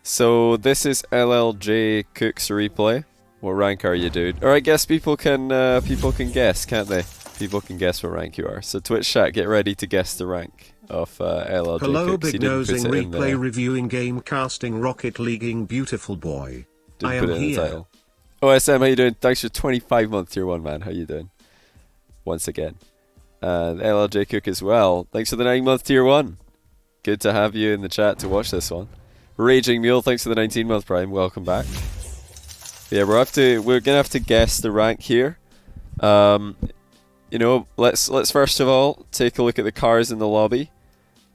So this is lljcook's replay. What rank are you, dude? Or I guess people can guess, can't they? People can guess what rank you are. So Twitch chat, get ready to guess the rank of lljcook. Hello, big nosing replay reviewing game casting rocket leaguing beautiful boy. I am here. OSM, how you doing? Thanks for 25 month tier 1, man. How you doing? Once again. And lljcook as well. Thanks for the 9-month tier 1. Good to have you in the chat to watch this one. Raging Mule, thanks for the 19-month prime. Welcome back. Yeah, we're gonna have to guess the rank here. You know, let's first of all take a look at the cars in the lobby.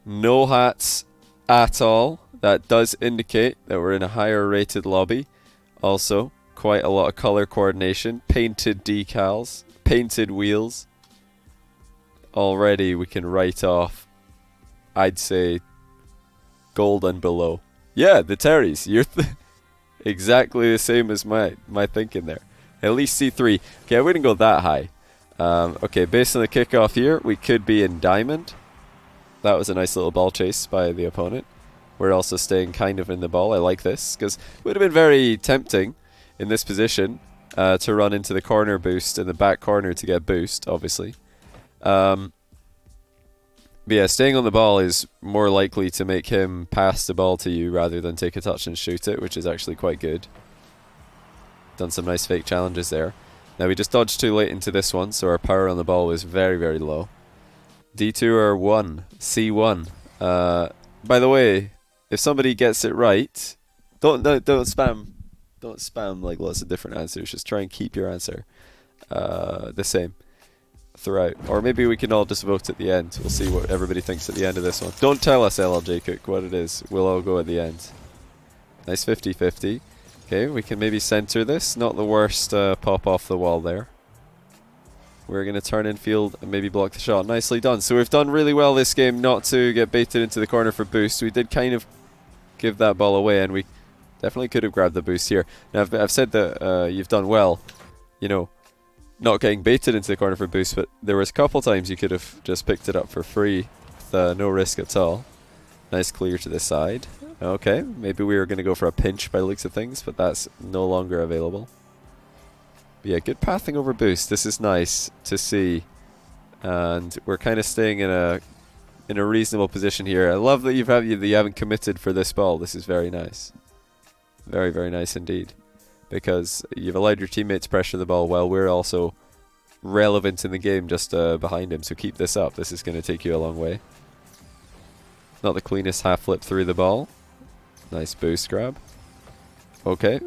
No hats at all. That does indicate that we're in a higher rated lobby. Also, quite a lot of color coordination, painted decals, painted wheels. Already we can write off, I'd say, gold and below. Yeah, the Terrys. You're exactly the same as my thinking there. At least C3. Okay, I wouldn't go that high. Okay, based on the kickoff here, we could be in diamond. That was a nice little ball chase by the opponent. We're also staying kind of in the ball. I like this, because it would have been very tempting in this position to run into the corner boost in the back corner to get boost, obviously. But yeah, staying on the ball is more likely to make him pass the ball to you rather than take a touch and shoot it, which is actually quite good. Done some nice fake challenges there. Now we just dodged too late into this one, so our power on the ball was very, very low. D2 or 1, C1. By the way, if somebody gets it right, don't spam like lots of different answers. Just try and keep your answer the same throughout. Or maybe we can all just vote at the end. We'll see what everybody thinks at the end of this one. Don't tell us, lljcook, what it is. We'll all go at the end. Nice 50-50. Okay, we can maybe center this. Not the worst pop off the wall there. We're going to turn in field and maybe block the shot. Nicely done. So we've done really well this game not to get baited into the corner for boost. We did kind of give that ball away, and we definitely could have grabbed the boost here. Now, I've said that you've done well, you know, not getting baited into the corner for boost, but there was a couple times you could have just picked it up for free with no risk at all. Nice clear to the side. Okay, maybe we were going to go for a pinch by the looks of things, but that's no longer available. But yeah, good pathing over boost. This is nice to see, and we're kind of staying in a reasonable position here. I love that you haven't committed for this ball. This is very nice, very, very nice indeed, because you've allowed your teammates to pressure the ball while we're also relevant in the game just behind him. So keep this up. This is going to take you a long way. Not the cleanest half flip through the ball. Nice boost grab. Okay,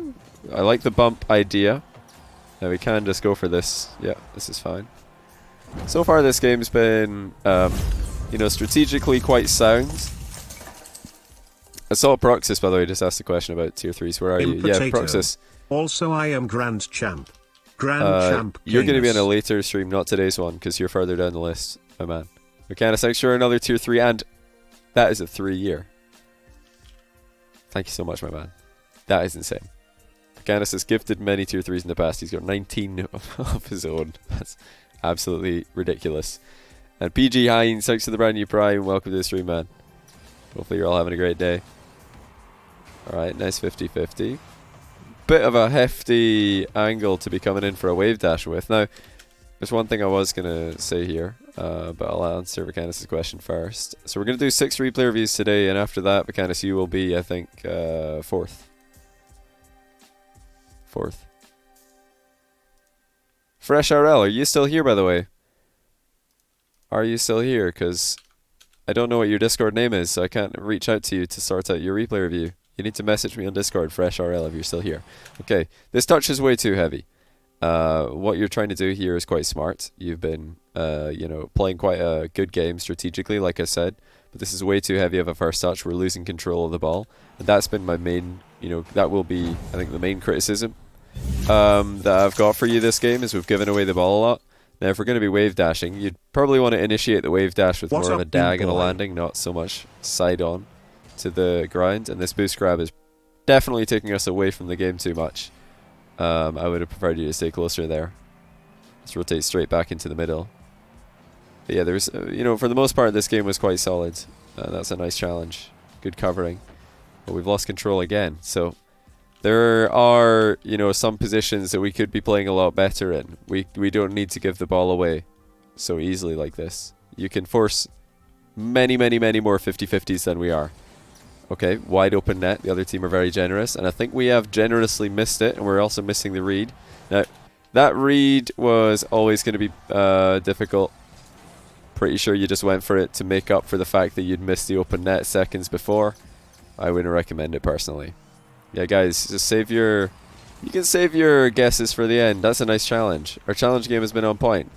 I like the bump idea. Now we can just go for this. Yeah, this is fine. So far this game's been, you know, strategically quite sound. I saw Proxys, by the way, just asked a question about tier 3s. Where are you? Yeah, Proxys. Also, I am Grand Champ. Champ. You're going to be on a later stream, not today's one, because you're further down the list, my man. Mechanics, thanks for another tier 3, and that is a 3-year. Thank you so much, my man. That is insane. Mechanics has gifted many tier 3s in the past. He's got 19 of his own. That's absolutely ridiculous. And PG Hines, thanks for the brand new prime. Welcome to the stream, man. Hopefully you're all having a great day. Alright, nice 50-50. Bit of a hefty angle to be coming in for a wave dash with. Now, there's one thing I was going to say here, but I'll answer Vacanis' question first. So we're going to do 6 replay reviews today, and after that, Vacanis, you will be, I think, 4th. Fresh RL, are you still here, by the way? Are you still here? Because I don't know what your Discord name is, so I can't reach out to you to sort out your replay review. You need to message me on Discord, Fresh RL, if you're still here. Okay, this touch is way too heavy. What you're trying to do here is quite smart. You've been, you know, playing quite a good game strategically, like I said, but this is way too heavy of a first touch. We're losing control of the ball, and that's been my main, you know, that will be, I think, the main criticism that I've got for you this game is we've given away the ball a lot. Now, if we're going to be wave dashing, you'd probably want to initiate the wave dash with more of a diagonal landing, not so much side on to the ground. And this boost grab is definitely taking us away from the game too much. I would have preferred you to stay closer there. Let's rotate straight back into the middle. But yeah, there's, you know, for the most part, this game was quite solid. That's a nice challenge. Good covering. But we've lost control again. So there are, you know, some positions that we could be playing a lot better in. We don't need to give the ball away so easily like this. You can force many more 50-50s than we are. Okay, wide open net. The other team are very generous, and I think we have generously missed it, and we're also missing the read. Now, that read was always going to be difficult. Pretty sure you just went for it to make up for the fact that you'd missed the open net seconds before. I wouldn't recommend it personally. Yeah, guys, just save your... You can save your guesses for the end. That's a nice challenge. Our challenge game has been on point.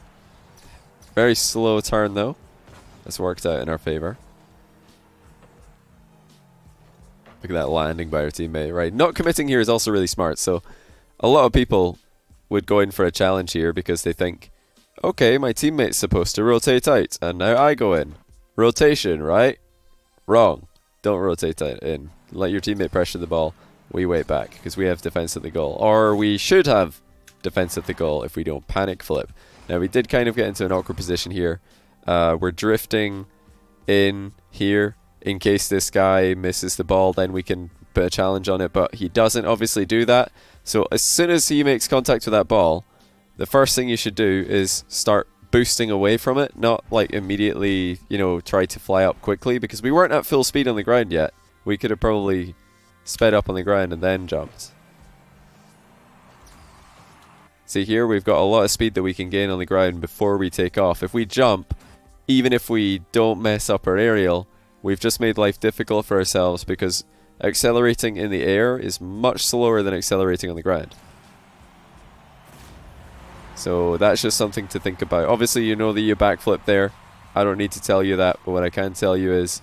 Very slow turn, though. That's worked out in our favor. Look at that landing by our teammate. Right, not committing here is also really smart. So a lot of people would go in for a challenge here because they think, okay, my teammate's supposed to rotate out, and now I go in. Rotation, right? Wrong. Don't rotate out in. Let your teammate pressure the ball. We wait back because we have defense at the goal. Or we should have defense at the goal if we don't panic flip. Now, we did kind of get into an awkward position here. We're drifting in here. In case this guy misses the ball, then we can put a challenge on it. But he doesn't obviously do that. So as soon as he makes contact with that ball, the first thing you should do is start boosting away from it. Not like immediately, you know, try to fly up quickly. Because we weren't at full speed on the ground yet. We could have probably sped up on the ground and then jumped. See here, we've got a lot of speed that we can gain on the ground before we take off. If we jump, even if we don't mess up our aerial, we've just made life difficult for ourselves because accelerating in the air is much slower than accelerating on the ground. So that's just something to think about. Obviously, you know that you backflip there. I don't need to tell you that, but what I can tell you is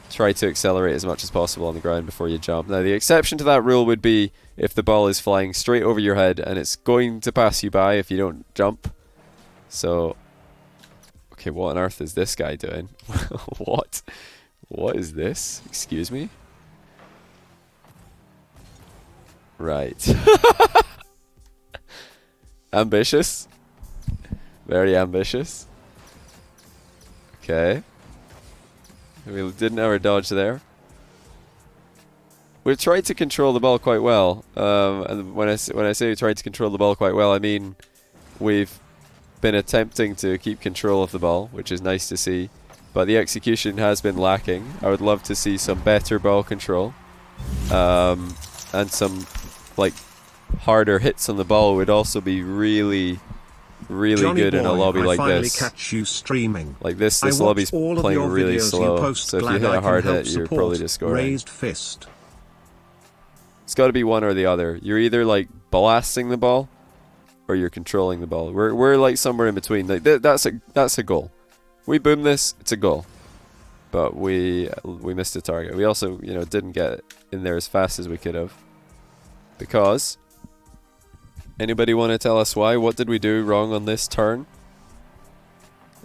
try to accelerate as much as possible on the ground before you jump. Now, the exception to that rule would be if the ball is flying straight over your head and it's going to pass you by if you don't jump. So, okay, what on earth is this guy doing? What? What is this? Excuse me? Right. Ambitious. Very ambitious. Okay. We didn't have our dodge there. We've tried to control the ball quite well. And when I say we tried to control the ball quite well, I mean we've been attempting to keep control of the ball, which is nice to see. But the execution has been lacking. I would love to see some better ball control. And some like harder hits on the ball would also be really good in a lobby like this. Catch you streaming. Like this lobby's playing really slow. So if you hit a hard hit, you're probably just scoring. Raised fist. It's got to be one or the other. You're either like blasting the ball, or you're controlling the ball. We're like somewhere in between. Like that's a goal. We boom this, it's a goal. But we missed the target. We also, you know, didn't get in there as fast as we could have. Because anybody want to tell us why? What did we do wrong on this turn?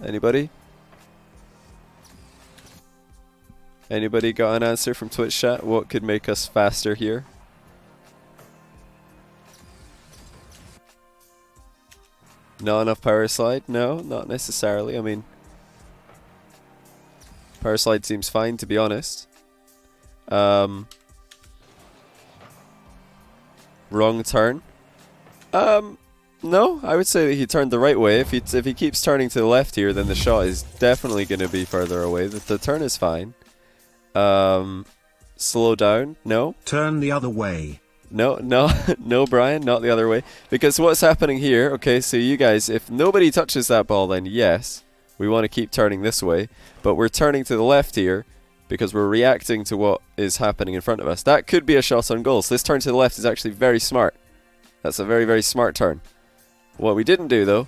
Anybody? Anybody got an answer from Twitch chat? What could make us faster here? Not enough power slide? No, not necessarily. I mean, power slide seems fine, to be honest. Wrong turn. No, I would say that he turned the right way. If he keeps turning to the left here, then the shot is definitely going to be further away. The turn is fine. Slow down. No. Turn the other way. No, Brian, not the other way. Because what's happening here, okay, so you guys, if nobody touches that ball, then yes, we want to keep turning this way. But we're turning to the left here because we're reacting to what is happening in front of us. That could be a shot on goal. So this turn to the left is actually very smart. That's a very smart turn. What we didn't do, though,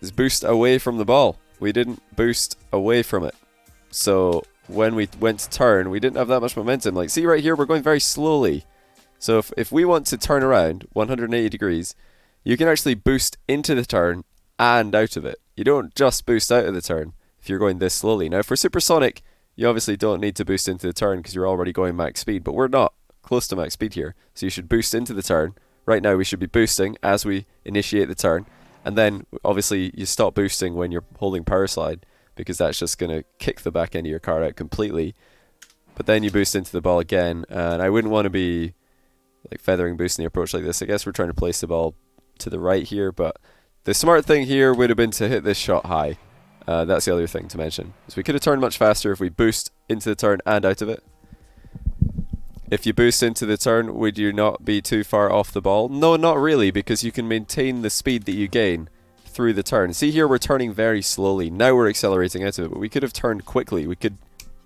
is boost away from the ball. We didn't boost away from it. So when we went to turn, we didn't have that much momentum. Like, see right here, we're going very slowly. So if we want to turn around 180 degrees, you can actually boost into the turn and out of it. You don't just boost out of the turn if you're going this slowly. Now, for supersonic, you obviously don't need to boost into the turn because you're already going max speed, but we're not close to max speed here. So you should boost into the turn. Right now, we should be boosting as we initiate the turn. And then, obviously, you stop boosting when you're holding power slide because that's just going to kick the back end of your car out completely. but then you boost into the ball again, and I wouldn't want to be like feathering boosting the approach like this. I guess we're trying to place the ball to the right here, but the smart thing here would have been to hit this shot high. That's the other thing to mention. So we could have turned much faster if we boost into the turn and out of it. If you boost into the turn, would you not be too far off the ball? No, not really, because you can maintain the speed that you gain through the turn. See here, we're turning very slowly. Now we're accelerating out of it, but we could have turned quickly. We could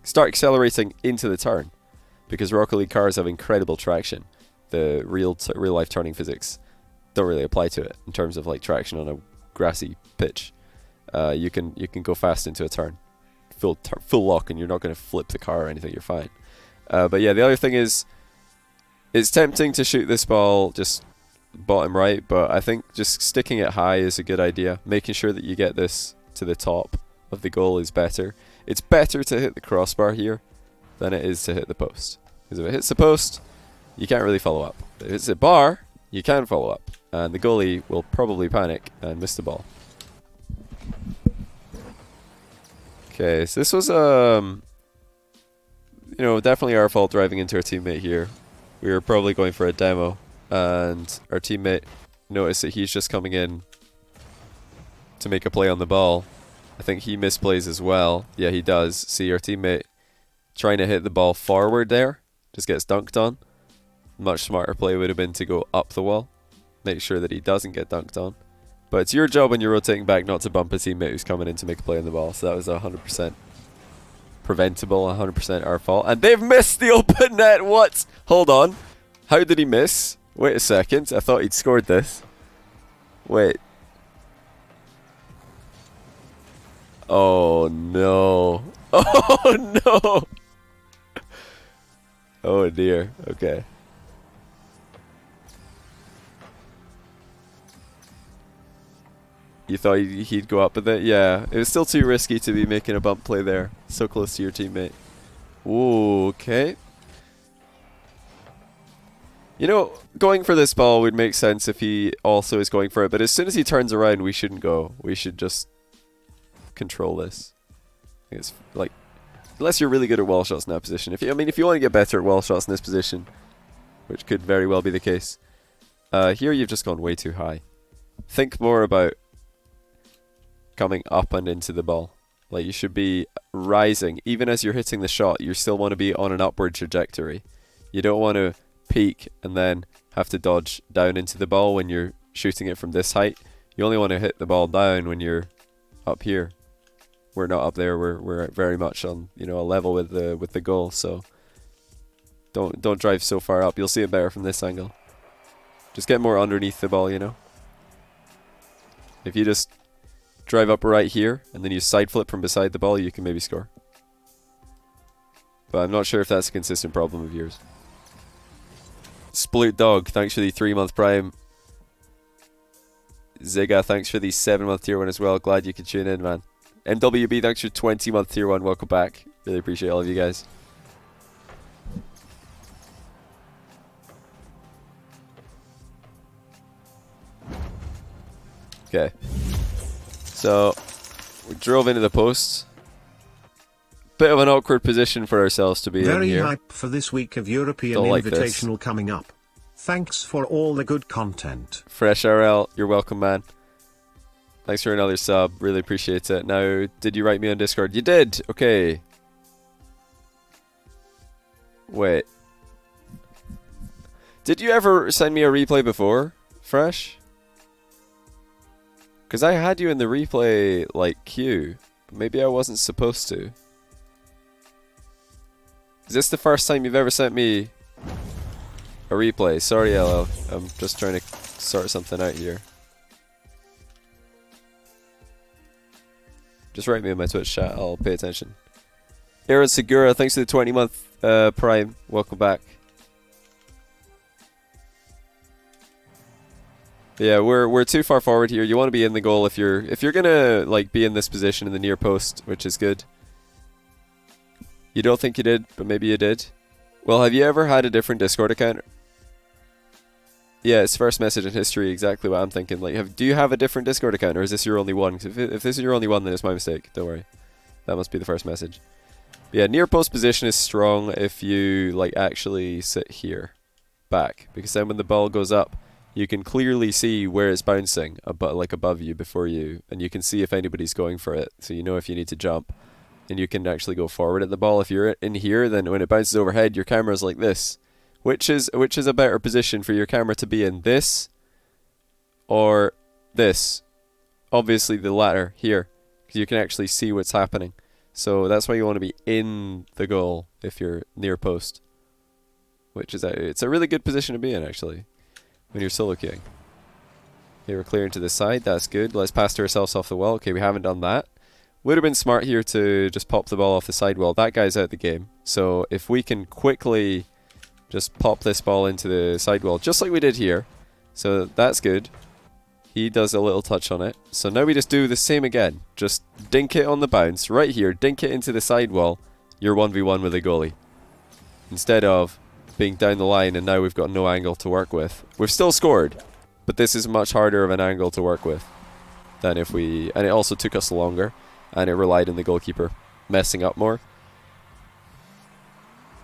start accelerating into the turn, because Rocket League cars have incredible traction. The real life turning physics don't really apply to it in terms of like traction on a grassy pitch. You can go fast into a turn, full lock, and you're not going to flip the car or anything. You're fine. But yeah, the other thing is, it's tempting to shoot this ball just bottom right, but I think just sticking it high is a good idea. Making sure that you get this to the top of the goal is better. It's better to hit the crossbar here than it is to hit the post, because if it hits the post, you can't really follow up. If it's a bar, you can follow up, and the goalie will probably panic and miss the ball. Okay, so this was definitely our fault driving into our teammate here. We were probably going for a demo, and our teammate noticed that he's just coming in to make a play on the ball. I think he misplays as well. Yeah, he does. See, our teammate trying to hit the ball forward there, just gets dunked on. Much smarter play would have been to go up the wall, make sure that he doesn't get dunked on. But it's your job when you're rotating back not to bump a teammate who's coming in to make a play on the ball. So that was 100% preventable, 100% our fault. And they've missed the open net. What? Hold on. How did he miss? Wait a second. I thought he'd scored this. Wait. Oh no. Oh no. Oh dear. Okay. You thought he'd go up with it? Yeah. It was still too risky to be making a bump play there. So close to your teammate. Ooh, okay. You know, going for this ball would make sense if he also is going for it. But as soon as he turns around, we shouldn't go. We should just control this. It's like, unless you're really good at wall shots in that position. If you want to get better at wall shots in this position, which could very well be the case. Here you've just gone way too high. Think more about coming up and into the ball. Like, you should be rising. Even as you're hitting the shot, you still want to be on an upward trajectory. You don't want to peak and then have to dodge down into the ball when you're shooting it from this height. You only want to hit the ball down when you're up here. We're not up there. We're very much on, a level with the goal. So don't drive so far up. You'll see it better from this angle. Just get more underneath the ball. If you just drive up right here and then you side flip from beside the ball, you can maybe score. But I'm not sure if that's a consistent problem of yours. Sploot Dog, thanks for the 3-month prime. Ziga, thanks for the 7-month tier 1 as well. Glad you could tune in, man. MWB, thanks for 20-month tier 1. Welcome back. Really appreciate all of you guys. Okay. So, we drove into the post. Bit of an awkward position for ourselves to be in here. Very hype for this week of European Invitational coming up. Thanks for all the good content. Fresh RL, you're welcome, man. Thanks for another sub. Really appreciate it. Now, did you write me on Discord? You did. Okay. Wait. Did you ever send me a replay before, Fresh? Because I had you in the replay, like, queue. Maybe I wasn't supposed to. Is this the first time you've ever sent me a replay? Sorry, LL. I'm just trying to sort something out here. Just write me in my Twitch chat. I'll pay attention. Aaron Segura, thanks for the 20-month prime. Welcome back. Yeah, we're too far forward here. You want to be in the goal if you're gonna like be in this position in the near post, which is good. You don't think you did, but maybe you did. Well, have you ever had a different Discord account? Yeah, it's first message in history. Exactly what I'm thinking. Like, do you have a different Discord account, or is this your only one? 'Cause if this is your only one, then it's my mistake. Don't worry. That must be the first message. Yeah, near post position is strong if you like actually sit here back, because then when the ball goes up, you can clearly see where it's bouncing above you before you, and you can see if anybody's going for it, so you know if you need to jump, and you can actually go forward at the ball. If you're in here, then when it bounces overhead, your camera's like this, which is a better position for your camera to be in, this or this? Obviously the latter here, because you can actually see what's happening. So that's why you want to be in the goal if you're near post, which is it's a really good position to be in actually when you're solo queuing. Okay, we're clearing to the side. That's good. Let's pass to ourselves off the wall. Okay, we haven't done that. Would have been smart here to just pop the ball off the side wall. That guy's out the game. So if we can quickly just pop this ball into the side wall, just like we did here. So that's good. He does a little touch on it. So now we just do the same again. Just dink it on the bounce right here. Dink it into the side wall. You're 1v1 with a goalie. Instead of being down the line and now we've got no angle to work with. We've still scored, but this is much harder of an angle to work with than if we... And it also took us longer, and it relied on the goalkeeper messing up more.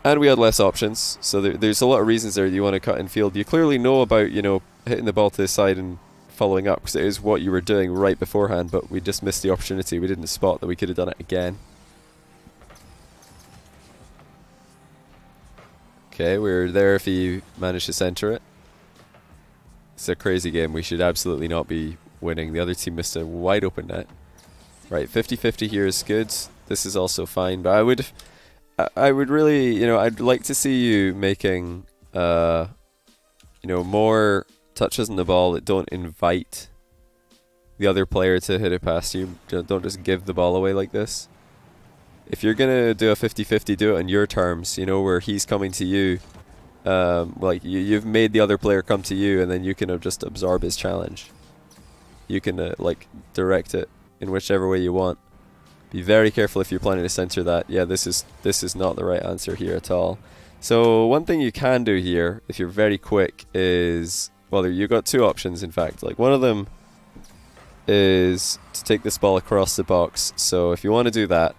And we had less options, so there's a lot of reasons there that you want to cut in field. You clearly know about, you know, hitting the ball to the side and following up, because it is what you were doing right beforehand, but we just missed the opportunity. We didn't spot that we could have done it again. Okay, we're there if he managed to center it. It's a crazy game. We should absolutely not be winning. The other team missed a wide open net. Right, 50-50 here is good. This is also fine, but I would really, you know, I'd like to see you making, you know, more touches on the ball that don't invite the other player to hit it past you. Don't just give the ball away like this. If you're going to do a 50-50, do it on your terms, you know, where he's coming to you. Like, you've made the other player come to you, and then you can just absorb his challenge. You can, like, direct it in whichever way you want. Be very careful if you're planning to center that. Yeah, this is not the right answer here at all. So one thing you can do here, if you're very quick, is... Well, you've got two options, in fact. Like, one of them is to take this ball across the box. So if you want to do that,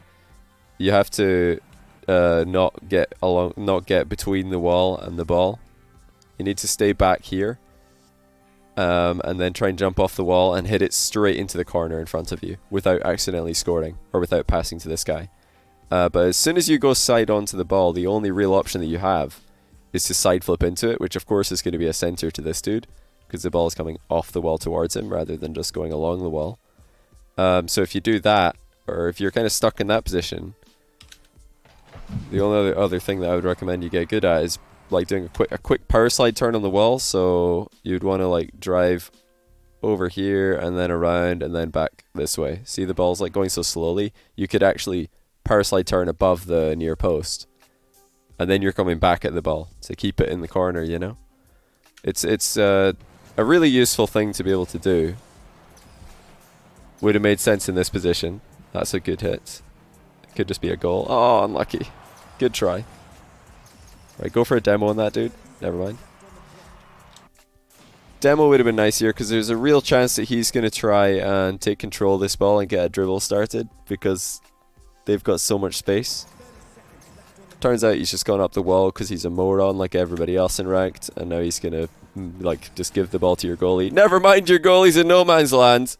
you have to not get between the wall and the ball. You need to stay back here, and then try and jump off the wall and hit it straight into the corner in front of you without accidentally scoring or without passing to this guy. But as soon as you go side onto the ball, the only real option that you have is to side flip into it, which of course is going to be a center to this dude, because the ball is coming off the wall towards him rather than just going along the wall. So if you do that, or if you're kind of stuck in that position, the only other thing that I would recommend you get good at is like doing a quick power slide turn on the wall. So you'd want to like drive over here and then around and then back this way. See, the ball's like going so slowly. You could actually power slide turn above the near post, and then you're coming back at the ball to keep it in the corner, you know? It's a really useful thing to be able to do. Would have made sense in this position. That's a good hit. It could just be a goal. Oh, unlucky. Good try. Right, go for a demo on that dude. Never mind. Demo would have been nice here, because there's a real chance that he's going to try and take control of this ball and get a dribble started, because they've got so much space. Turns out he's just gone up the wall because he's a moron like everybody else in ranked, and now he's gonna like just give the ball to your goalie. Never mind, your goalie's in no man's land.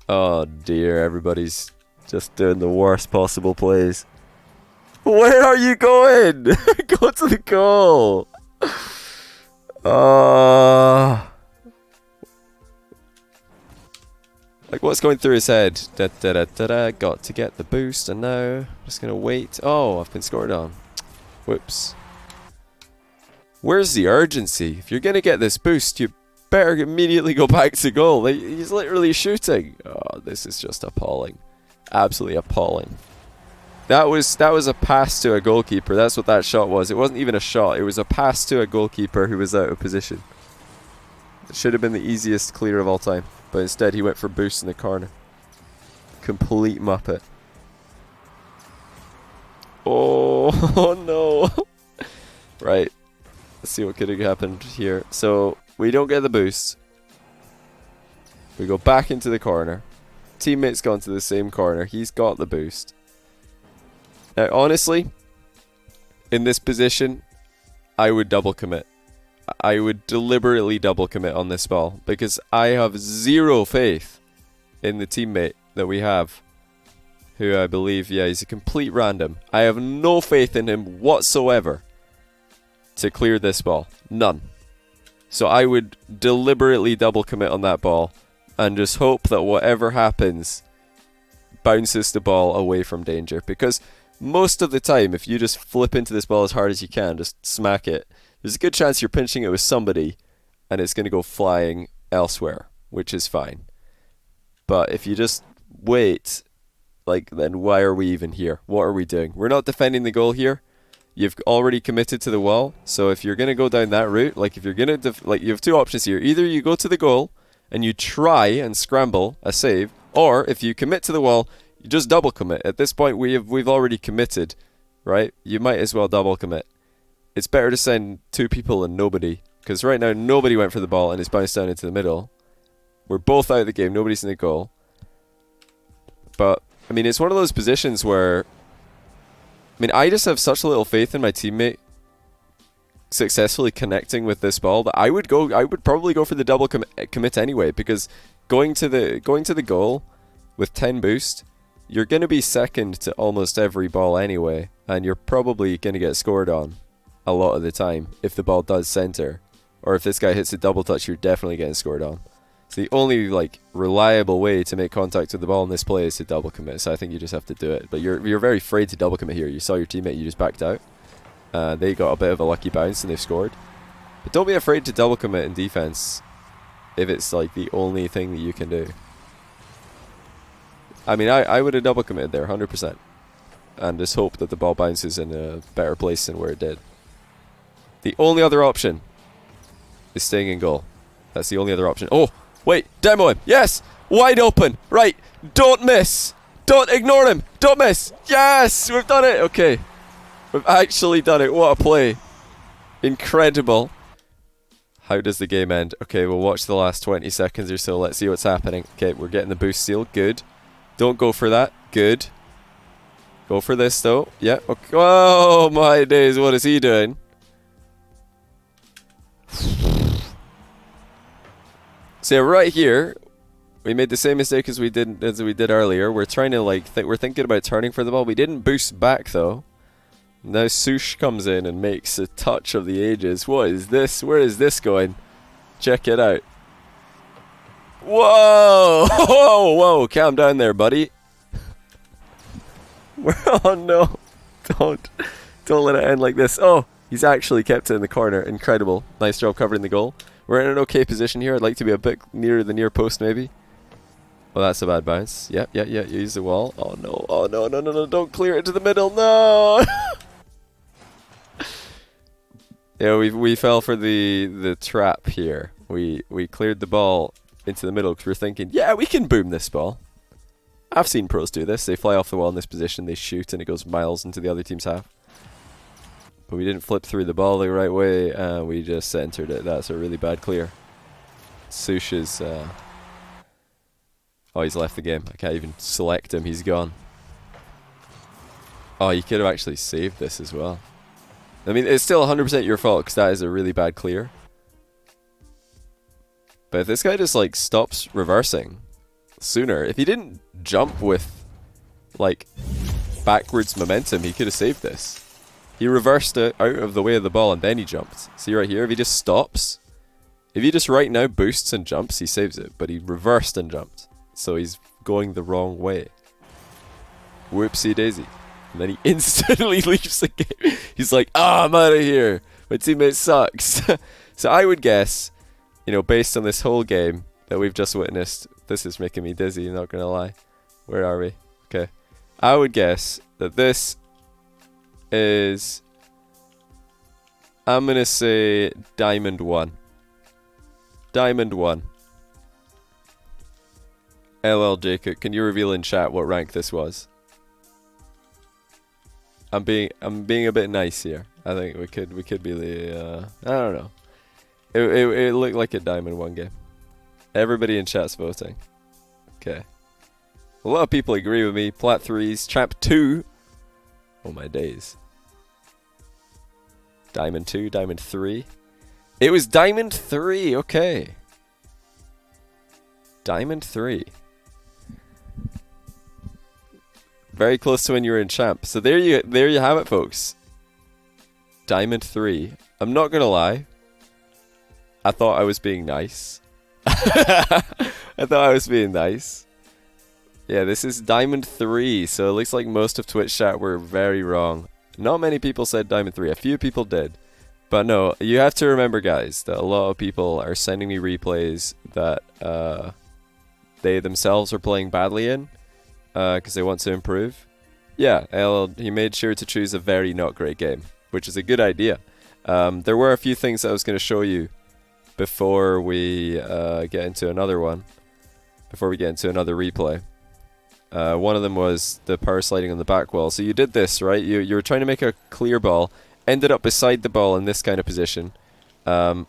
Oh dear, everybody's just doing the worst possible plays. Where are you going? Go to the goal. Like, what's going through his head? Got to get the boost, and now I'm just gonna wait. Oh, I've been scored on. Whoops. Where's the urgency? If you're going to get this boost, you better immediately go back to goal. Like, he's literally shooting. Oh, this is just appalling. Absolutely appalling. That was a pass to a goalkeeper. That's what that shot was. It wasn't even a shot. It was a pass to a goalkeeper who was out of position. It should have been the easiest clear of all time. But instead, he went for boost in the corner. Complete muppet. Oh no. Right. Let's see what could have happened here. So, we don't get the boost. We go back into the corner. Teammate's gone to the same corner. He's got the boost. Now, honestly, in this position, I would double commit. I would deliberately double commit on this ball because I have zero faith in the teammate that we have, who I believe, yeah, he's a complete random. I have no faith in him whatsoever to clear this ball. None. So I would deliberately double commit on that ball and just hope that whatever happens bounces the ball away from danger, because most of the time, if you just flip into this ball as hard as you can, just smack it, there's a good chance you're pinching it with somebody and it's going to go flying elsewhere, which is fine. But if you just wait, like, then why are we even here? What are we doing? We're not defending the goal here. You've already committed to the wall. So if you're going to go down that route, like if you're going to, you have two options here. Either you go to the goal and you try and scramble a save, or if you commit to the wall, you just double commit. At this point, we've already committed, right? You might as well double commit. It's better to send two people than nobody, because right now nobody went for the ball and it's bounced down into the middle. We're both out of the game. Nobody's in the goal. But I mean, it's one of those positions where, I mean, I just have such little faith in my teammate successfully connecting with this ball that I would probably go for the double commit anyway, because going to the goal with 10 boost, you're going to be second to almost every ball anyway, and you're probably going to get scored on a lot of the time if the ball does center, or if this guy hits a double touch, you're definitely getting scored on. So the only like reliable way to make contact with the ball in this play is to double commit. So I think you just have to do it. But you're very afraid to double commit here. You saw your teammate, you just backed out. They got a bit of a lucky bounce and they've scored. But don't be afraid to double commit in defense if it's like the only thing that you can do. I mean, I would have double committed there 100%, and just hope that the ball bounces in a better place than where it did. The only other option is staying in goal. That's the only other option. Oh, wait, demo him. Yes, wide open. Right, don't miss. Don't ignore him. Don't miss. Yes, we've done it. Okay, we've actually done it. What a play. Incredible. How does the game end? Okay, we'll watch the last 20 seconds or so. Let's see what's happening. Okay, we're getting the boost seal. Good. Don't go for that. Good. Go for this, though. Yeah. Okay. Oh, my days. What is he doing? So right here, we made the same mistake as we did earlier. We're trying to we're thinking about turning for the ball. We didn't boost back though. Now Sush comes in and makes a touch of the ages. What is this? Where is this going? Check it out. Whoa! Whoa! Whoa! Calm down there, buddy. Oh no! Don't let it end like this. Oh, he's actually kept it in the corner. Incredible. Nice job covering the goal. We're in an okay position here. I'd like to be a bit nearer the near post, maybe. Oh, that's a bad bounce. Yeah. Use the wall. Oh no! Oh no! No! Don't clear it to the middle. No! Yeah, we fell for the trap here. We cleared the ball into the middle because we're thinking, yeah, we can boom this ball. I've seen pros do this. They fly off the wall in this position, they shoot, and it goes miles into the other team's half. But we didn't flip through the ball the right way, and we just centered it. That's a really bad clear. Sush is... oh, he's left the game. I can't even select him. He's gone. Oh, you could have actually saved this as well. I mean, it's still 100% your fault, because that is a really bad clear. But if this guy just, like, stops reversing sooner, if he didn't jump with, like, backwards momentum, he could have saved this. He reversed it out of the way of the ball and then he jumped. See right here, if he just stops, if he just right now boosts and jumps, he saves it. But he reversed and jumped. So he's going the wrong way. Whoopsie daisy. And then he instantly leaves the game. He's like, I'm out of here. My teammate sucks. So I would guess, you know, based on this whole game that we've just witnessed, this is making me dizzy, not going to lie. Where are we? Okay. I would guess that this is, I'm going to say Diamond 1. Diamond 1. lljcook, can you reveal in chat what rank this was? I'm being a bit nice here. I think we could be the I don't know. It looked like a Diamond 1 game. Everybody in chat's voting. Okay. A lot of people agree with me. Plat 3's Champ 2. Oh my days. Diamond 2, Diamond 3. It was Diamond 3, okay. Diamond 3. Very close to when you were in Champ. So there you have it, folks. Diamond 3. I'm not gonna lie. I thought I was being nice. I thought I was being nice. Yeah, this is Diamond 3, so it looks like most of Twitch chat were very wrong. Not many people said Diamond 3. A few people did. But no, you have to remember, guys, that a lot of people are sending me replays that they themselves are playing badly in because they want to improve. Yeah, he made sure to choose a very not great game, which is a good idea. There were a few things that I was going to show you before we get into another one, before we get into another replay. One of them was the power sliding on the back wall. So you did this, right? You were trying to make a clear ball, ended up beside the ball in this kind of position. Now,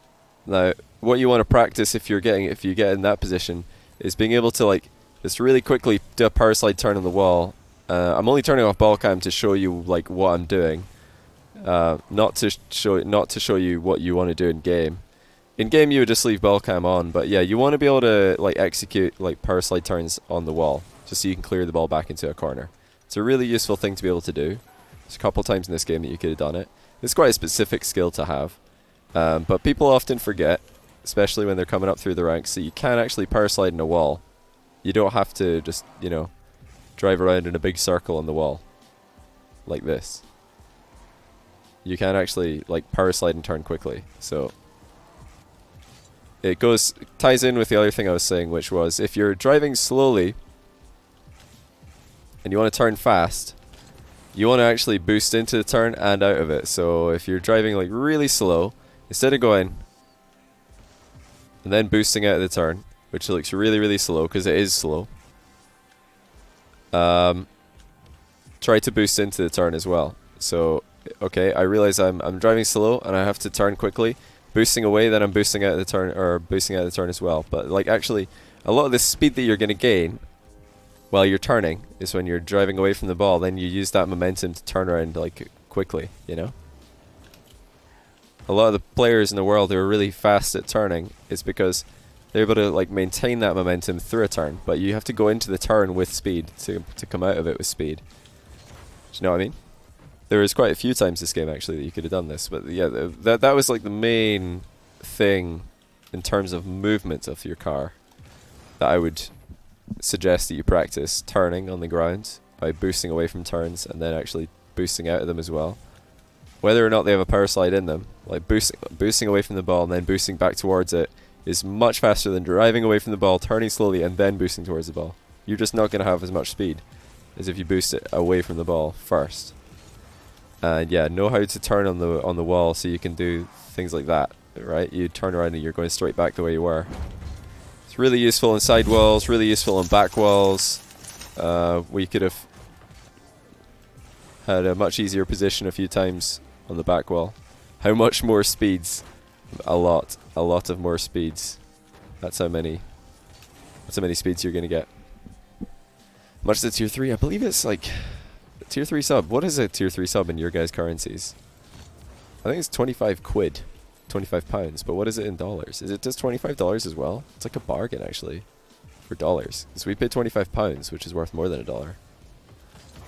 what you want to practice if you get in that position is being able to like just really quickly do a power slide turn on the wall. I'm only turning off ball cam to show you like what I'm doing, not to show you what you want to do in game. In game, you would just leave ball cam on, but yeah, you want to be able to like execute like power slide turns on the wall, just so you can clear the ball back into a corner. It's a really useful thing to be able to do. There's a couple times in this game that you could have done it. It's quite a specific skill to have, but people often forget, especially when they're coming up through the ranks, that you can actually power slide in a wall. You don't have to just, you know, drive around in a big circle on the wall like this. You can actually like power slide and turn quickly. So it ties in with the other thing I was saying, which was if you're driving slowly and you want to turn fast, you want to actually boost into the turn and out of it. So if you're driving like really slow, instead of going and then boosting out of the turn, which looks really, really slow because it is slow, try to boost into the turn as well. So, okay, I realize I'm driving slow and I have to turn quickly. Boosting away, then I'm boosting out of the turn, or boosting out of the turn as well. But like actually, a lot of the speed that you're going to gain while you're turning is when you're driving away from the ball. Then you use that momentum to turn around like quickly, you know? A lot of the players in the world who are really fast at turning is because they're able to like maintain that momentum through a turn, but you have to go into the turn with speed to come out of it with speed. Do you know what I mean? There was quite a few times this game actually that you could have done this, but yeah, that was like the main thing in terms of movement of your car that I would suggest that you practice turning on the ground by boosting away from turns and then actually boosting out of them as well. Whether or not they have a power slide in them, like boosting away from the ball and then boosting back towards it is much faster than driving away from the ball, turning slowly and then boosting towards the ball. You're just not going to have as much speed as if you boost it away from the ball first. And yeah, know how to turn on the wall so you can do things like that, right? You turn around and you're going straight back the way you were. It's really useful in side walls, really useful in back walls. We could have had a much easier position a few times on the back wall. How much more speeds? A lot of more speeds. That's how many speeds you're gonna get. Much to tier 3, I believe it's like tier 3 sub. What is a tier 3 sub in your guys' currencies? I think it's 25 quid, 25 pounds. But what is it in dollars? Is it just $25 as well? It's like a bargain actually for dollars. So we paid 25 pounds, which is worth more than $1.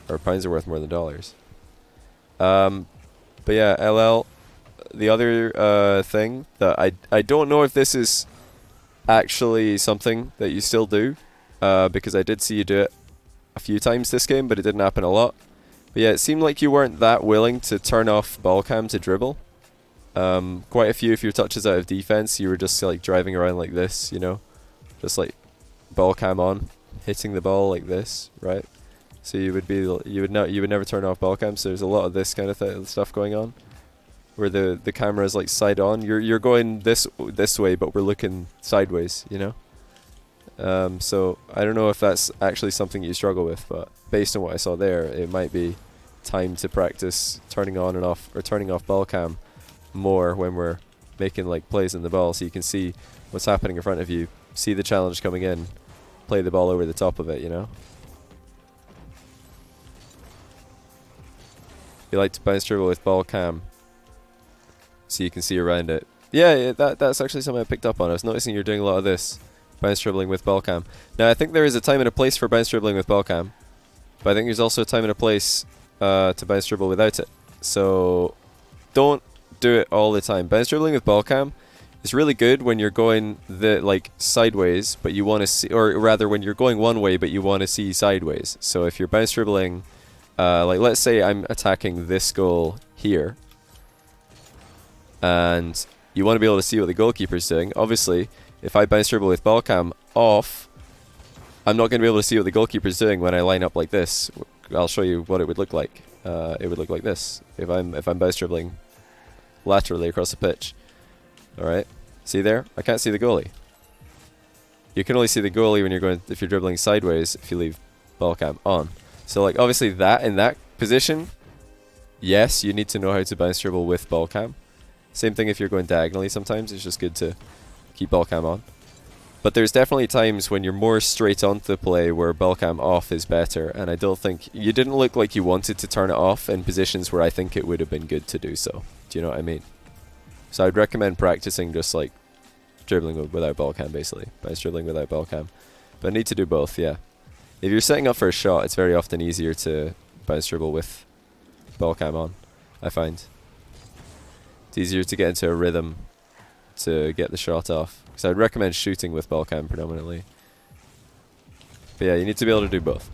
Or pounds are worth more than dollars. But yeah, LL. The other thing that I don't know if this is actually something that you still do, because I did see you do it a few times this game, but it didn't happen a lot. But yeah, it seemed like you weren't that willing to turn off ball cam to dribble. Quite a few of your touches out of defense, you were just like driving around like this, you know, just like ball cam on, hitting the ball like this, right? So you would never turn off ball cam. So there's a lot of this kind of stuff going on, where the camera is like side on. You're going this way, but we're looking sideways, you know. So I don't know if that's actually something you struggle with, but based on what I saw there, it might be time to practice turning on and off, or turning off ball cam more when we're making like plays in the ball, so you can see what's happening in front of you, see the challenge coming in, play the ball over the top of it, you know. You like to bounce dribble with ball cam, so you can see around it. Yeah, that's actually something I picked up on. I was noticing you're doing a lot of this, bounce dribbling with ball cam. Now I think there is a time and a place for bounce dribbling with ball cam, but I think there's also a time and a place to bounce dribble without it. So don't do it all the time. Bounce dribbling with ball cam is really good when you're going sideways, but you want to see, or rather when you're going one way but you want to see sideways. So if you're bounce dribbling, like let's say I'm attacking this goal here, and you want to be able to see what the goalkeeper's doing. Obviously, if I bounce dribble with ball cam off, I'm not going to be able to see what the goalkeeper's doing when I line up like this. I'll show you what it would look like. It would look like this if I'm bounce dribbling laterally across the pitch. Alright, see there? I can't see the goalie. You can only see the goalie when if you're dribbling sideways, if you leave ball cam on. So like obviously in that position, yes, you need to know how to bounce dribble with ball cam. Same thing if you're going diagonally sometimes, it's just good to keep ball cam on. But there's definitely times when you're more straight onto the play where ball cam off is better, and I don't think, you didn't look like you wanted to turn it off in positions where I think it would have been good to do so. Do you know what I mean? So I'd recommend practicing just like dribbling without ball cam basically, bounce dribbling without ball cam. But I need to do both, yeah. If you're setting up for a shot, it's very often easier to bounce dribble with ball cam on, I find. It's easier to get into a rhythm to get the shot off. So I'd recommend shooting with ball cam predominantly. But yeah, you need to be able to do both.